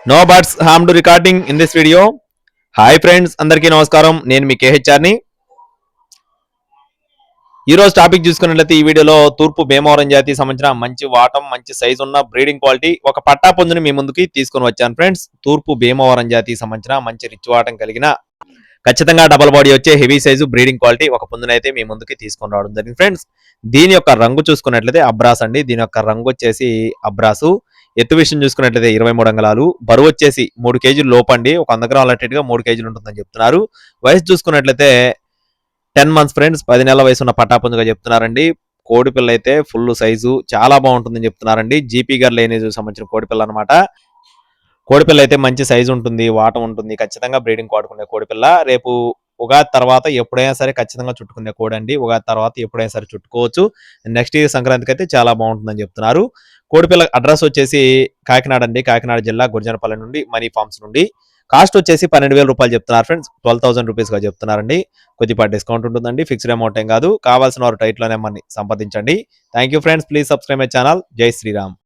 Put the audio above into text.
No buts harm to recording in this video. Hi friends, అందరికీ నమస్కారం. నేను మీ కేహెచ్ఆర్ని. ఈ రోజు టాపిక్ చూసుకున్నట్లయితే ఈ వీడియోలో తూర్పు భీమవరం జాతికి సంబంధించిన మంచి వాటం, మంచి సైజు ఉన్న బ్రీడింగ్ క్వాలిటీ ఒక పట్టా పొందుని మీ ముందుకి తీసుకొని వచ్చాను ఫ్రెండ్స్. తూర్పు భీమవరం జాతికి సంబంధించిన మంచి రిచ్ వాటం కలిగిన ఖచ్చితంగా డబల్ బాడీ వచ్చే హెవీ సైజు బ్రీడింగ్ క్వాలిటీ ఒక పుంజునైతే మీ ముందుకి తీసుకొని రావడం జరిగింది ఫ్రెండ్స్. దీని యొక్క రంగు చూసుకున్నట్లయితే అబ్రాస్ అండి. దీని యొక్క రంగు వచ్చేసి అబ్రాసు. ఎత్తు విషయం చూసుకున్నట్లయితే 23 అంగుళాలు. బరువు వచ్చేసి 3 కేజీలు లోపండి. ఒక 100 గ్రాముల అట్టేట్టుగా 3 కేజీలు ఉంటుందని చెప్తున్నారు. వయసు చూసుకున్నట్లయితే 10 మంత్స్ ఫ్రెండ్స్. 10 నెలల వయసు ఉన్న పట్టాపుంజుగా చెప్తున్నారండి. కోడి పిల్ల అయితే ఫుల్ సైజు చాలా బాగుంటుందని చెప్తున్నారండి. జీపీ గారు లేనేజ్ సంబంధించిన కోడి పిల్ల అనమాట. కోడిపిల్ల అయితే మంచి సైజు ఉంటుంది, వాటం ఉంటుంది. ఖచ్చితంగా బ్రీడింగ్ వాడుకునే కోడిపిల్ల. రేపు ఉగాది తర్వాత ఎప్పుడైనా సరే ఖచ్చితంగా చుట్టుకునే కోడి అండి. ఉగాది తర్వాత ఎప్పుడైనా సరే చుట్టుకోవచ్చు. నెక్స్ట్ ఇయర్ సంక్రాంతికి అయితే చాలా బాగుంటుందని చెప్తున్నారు. కోడిపిల్ల అడ్రస్ వచ్చేసి కాకినాడ అండి. కాకినాడ జిల్లా గుర్జనపల్లి నుండి మనీ ఫార్మ్స్ నుండి. కాస్ట్ వచ్చేసి 12,000 రూపాయలు చెప్తున్నారు ఫ్రెండ్స్. 12,000 రూపీస్గా చెప్తున్నారండి. కొద్దిపాటి డిస్కౌంట్ ఉంటుందండి. ఫిక్స్డ్ అమౌంట్ ఏం కాదు. కావాల్సిన వారు టైట్లోనే మనని సంప్రదించండి. Thank you friends. Please subscribe my channel. జై శ్రీరామ్.